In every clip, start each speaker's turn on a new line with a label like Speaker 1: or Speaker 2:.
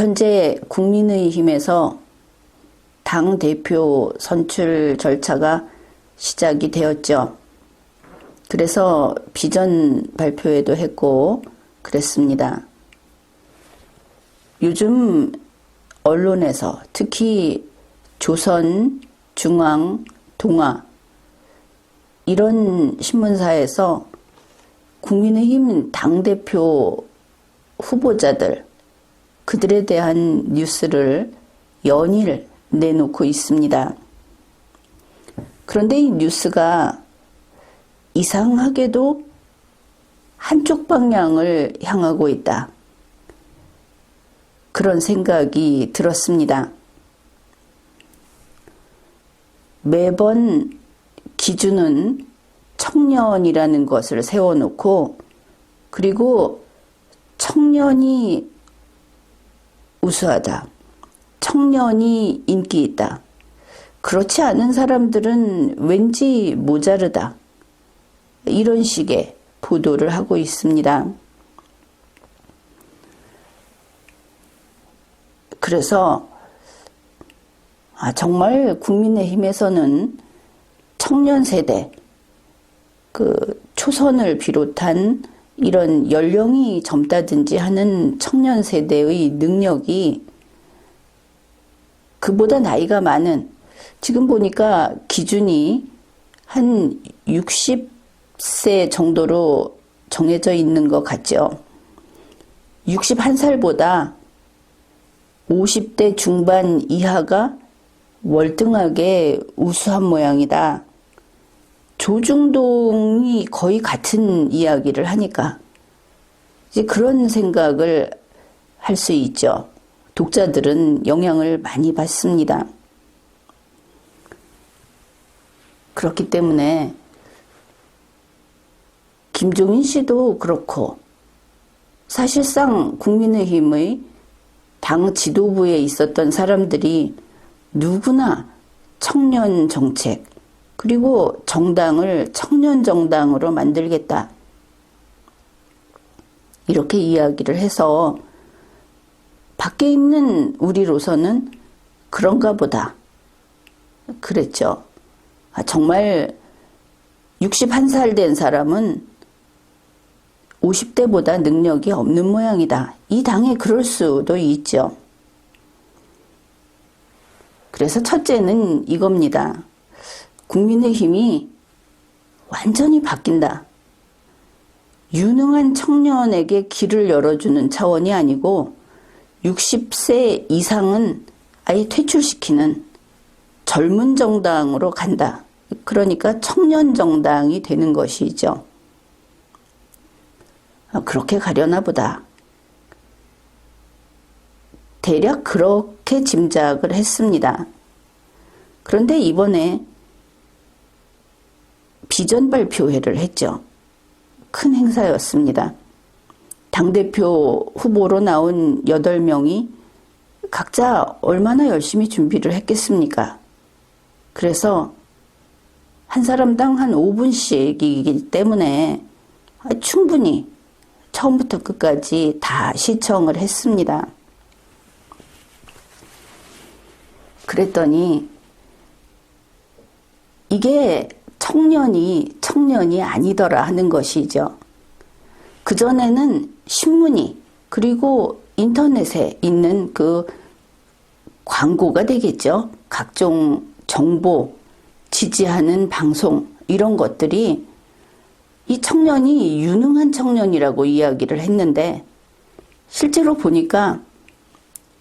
Speaker 1: 현재 국민의힘에서 당대표 선출 절차가 시작이 되었죠. 그래서 비전 발표회도 했고 그랬습니다. 요즘 언론에서 특히 조선, 중앙, 동아 이런 신문사에서 국민의힘 당대표 후보자들 그들에 대한 뉴스를 연일 내놓고 있습니다. 그런데 이 뉴스가 이상하게도 한쪽 방향을 향하고 있다. 그런 생각이 들었습니다. 매번 기준은 청년이라는 것을 세워놓고 그리고 청년이 우수하다. 청년이 인기 있다. 그렇지 않은 사람들은 왠지 모자르다. 이런 식의 보도를 하고 있습니다. 그래서 정말 국민의힘에서는 청년 세대, 초선을 비롯한 이런 연령이 젊다든지 하는 청년 세대의 능력이 그보다 나이가 많은, 지금 보니까 기준이 한 60세 정도로 정해져 있는 것 같죠. 61살보다 50대 중반 이하가 월등하게 우수한 모양이다. 조중동이 거의 같은 이야기를 하니까 이제 그런 생각을 할 수 있죠. 독자들은 영향을 많이 받습니다. 그렇기 때문에 김종인 씨도 그렇고 사실상 국민의힘의 당 지도부에 있었던 사람들이 누구나 청년 정책 그리고 정당을 청년 정당으로 만들겠다. 이렇게 이야기를 해서 밖에 있는 우리로서는 그런가 보다. 그랬죠. 정말 61살 된 사람은 50대보다 능력이 없는 모양이다. 이 당에 그럴 수도 있죠. 그래서 첫째는 이겁니다. 국민의힘이 완전히 바뀐다. 유능한 청년에게 길을 열어주는 차원이 아니고 60세 이상은 아예 퇴출시키는 젊은 정당으로 간다. 그러니까 청년 정당이 되는 것이죠. 그렇게 가려나 보다. 대략 그렇게 짐작을 했습니다. 그런데 이번에 비전 발표회를 했죠. 큰 행사였습니다. 당대표 후보로 나온 8명이 각자 얼마나 열심히 준비를 했겠습니까? 그래서 한 사람당 한 5분씩이기 때문에 충분히 처음부터 끝까지 다 시청을 했습니다. 그랬더니 이게 청년이 아니더라 하는 것이죠. 그전에는 신문이 그리고 인터넷에 있는 그 광고가 되겠죠. 각종 정보, 지지하는 방송 이런 것들이 이 청년이 유능한 청년이라고 이야기를 했는데 실제로 보니까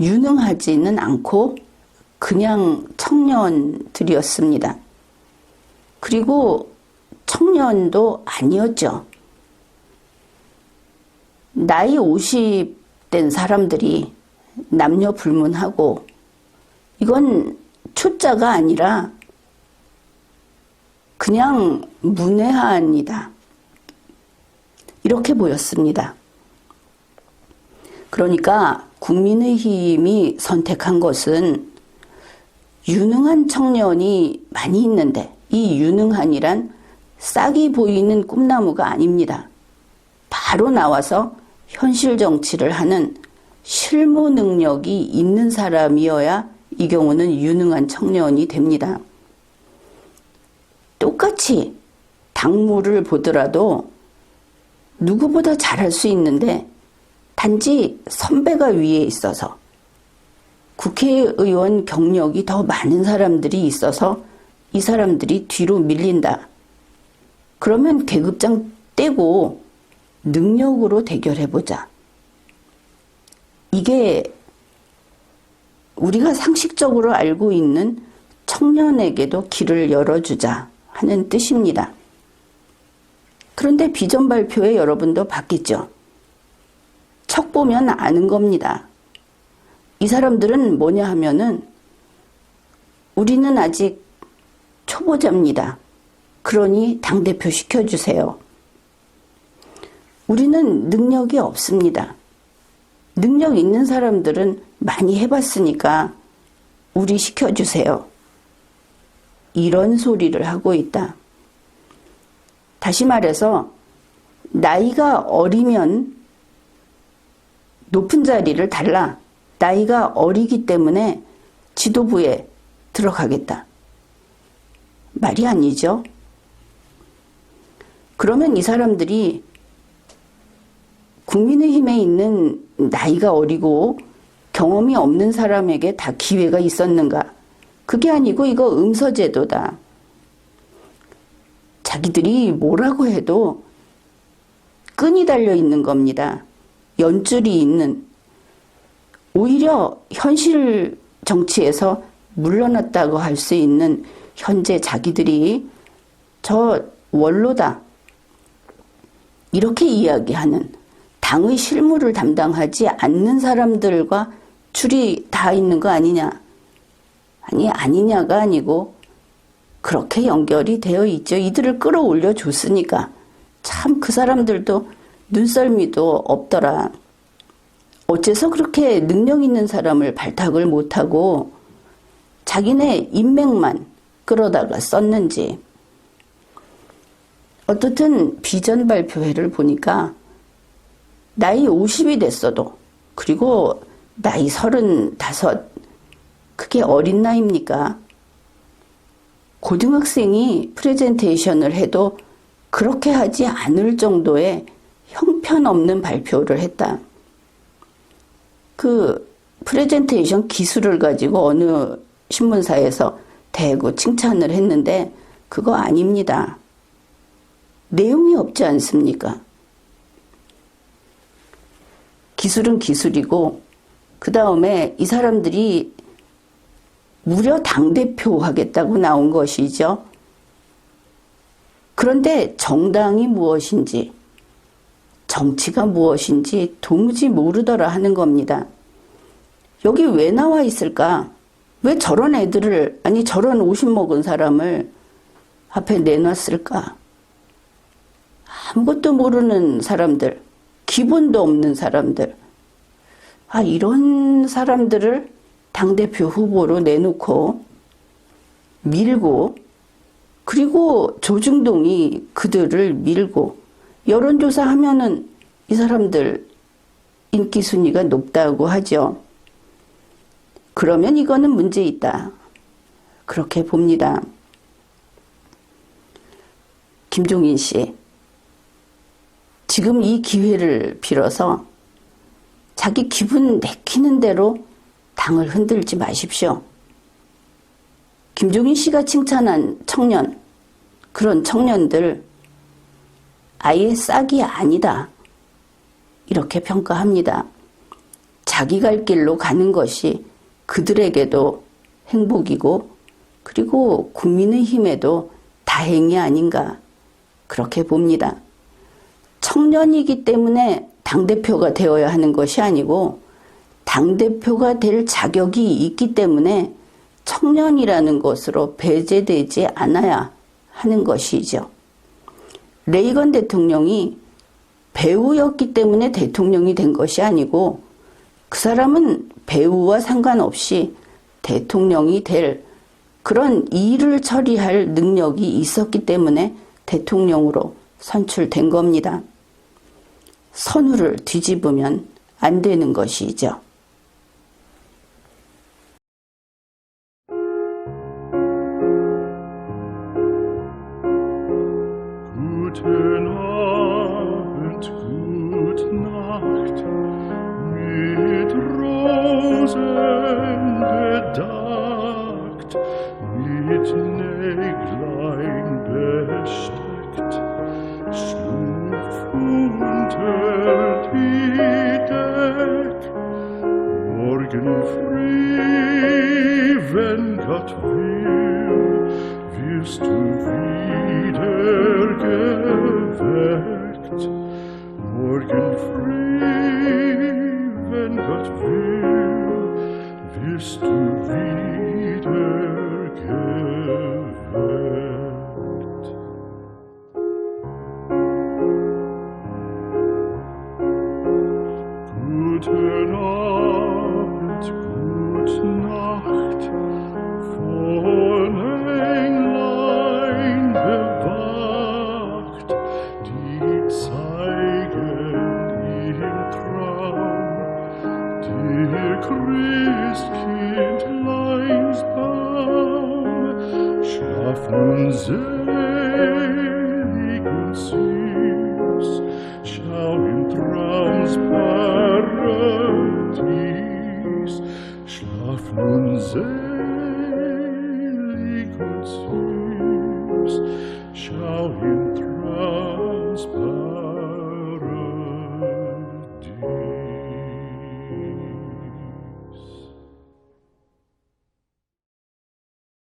Speaker 1: 유능하지는 않고 그냥 청년들이었습니다. 그리고 청년도 아니었죠. 나이 50 된 사람들이 남녀 불문하고 이건 초짜가 아니라 그냥 문외한이다. 이렇게 보였습니다. 그러니까 국민의힘이 선택한 것은 유능한 청년이 많이 있는데 이 유능한이란 싹이 보이는 꿈나무가 아닙니다. 바로 나와서 현실 정치를 하는 실무 능력이 있는 사람이어야 이 경우는 유능한 청년이 됩니다. 똑같이 당무를 보더라도 누구보다 잘할 수 있는데 단지 선배가 위에 있어서 국회의원 경력이 더 많은 사람들이 있어서 이 사람들이 뒤로 밀린다. 그러면 계급장 떼고 능력으로 대결해보자. 이게 우리가 상식적으로 알고 있는 청년에게도 길을 열어주자 하는 뜻입니다. 그런데 비전 발표에 여러분도 봤겠죠? 척 보면 아는 겁니다. 이 사람들은 뭐냐 하면은 우리는 아직 초보자입니다. 그러니 당대표 시켜주세요. 우리는 능력이 없습니다. 능력 있는 사람들은 많이 해봤으니까 우리 시켜주세요. 이런 소리를 하고 있다. 다시 말해서 나이가 어리면 높은 자리를 달라. 나이가 어리기 때문에 지도부에 들어가겠다. 말이 아니죠. 그러면 이 사람들이 국민의힘에 있는 나이가 어리고 경험이 없는 사람에게 다 기회가 있었는가? 그게 아니고 이거 음서제도다. 자기들이 뭐라고 해도 끈이 달려 있는 겁니다. 연줄이 있는. 오히려 현실 정치에서 물러났다고 할 수 있는 현재 자기들이 저 원로다. 이렇게 이야기하는 당의 실무를 담당하지 않는 사람들과 줄이 다 있는 거 아니냐. 아니, 아니냐가 아니고 그렇게 연결이 되어 있죠. 이들을 끌어올려 줬으니까. 참 그 사람들도 눈썰미도 없더라. 어째서 그렇게 능력 있는 사람을 발탁을 못하고 자기네 인맥만 끌어다가 썼는지. 어떻든 비전 발표회를 보니까 나이 50이 됐어도, 그리고 나이 35, 그게 어린 나이입니까? 고등학생이 프레젠테이션을 해도 그렇게 하지 않을 정도의 형편없는 발표를 했다. 그 프레젠테이션 기술을 가지고 어느 신문사에서 대고 칭찬을 했는데 그거 아닙니다. 내용이 없지 않습니까? 기술은 기술이고 그 다음에 이 사람들이 무려 당대표 하겠다고 나온 것이죠. 그런데 정당이 무엇인지, 정치가 무엇인지 도무지 모르더라 하는 겁니다. 여기 왜 나와 있을까? 왜 저런 애들을, 아니 저런 50 먹은 사람을 앞에 내놨을까? 아무것도 모르는 사람들, 기본도 없는 사람들. 이런 사람들을 당대표 후보로 내놓고 밀고, 그리고 조중동이 그들을 밀고, 여론조사 하면은 이 사람들 인기 순위가 높다고 하죠. 그러면 이거는 문제 있다. 그렇게 봅니다. 김종인 씨, 지금 이 기회를 빌어서 자기 기분 내키는 대로 당을 흔들지 마십시오. 김종인 씨가 칭찬한 청년, 그런 청년들 아예 싹이 아니다. 이렇게 평가합니다. 자기 갈 길로 가는 것이 그들에게도 행복이고 그리고 국민의힘에도 다행이 아닌가 그렇게 봅니다. 청년이기 때문에 당대표가 되어야 하는 것이 아니고 당대표가 될 자격이 있기 때문에 청년이라는 것으로 배제되지 않아야 하는 것이죠. 레이건 대통령이 배우였기 때문에 대통령이 된 것이 아니고 그 사람은 배우와 상관없이 대통령이 될 그런 일을 처리할 능력이 있었기 때문에 대통령으로 선출된 겁니다. 선후를 뒤집으면 안 되는 것이죠.
Speaker 2: Guten Abend, gut Nacht, mit Rosen bedeckt, mit Näglein besteckt, schlupf unter die Deck. Morgen früh, wenn Gott will, wirst du wieder geweckt. Morgen früh, wenn Gott will, wirst du wieder geweckt. Guten Abend, gute Nacht, von Englein bewacht, die zeigen im Traum der Christkindleins Baum. Schlaf nun selig und süß, schau im Traums Paradies. Schlaf nun selig und süß.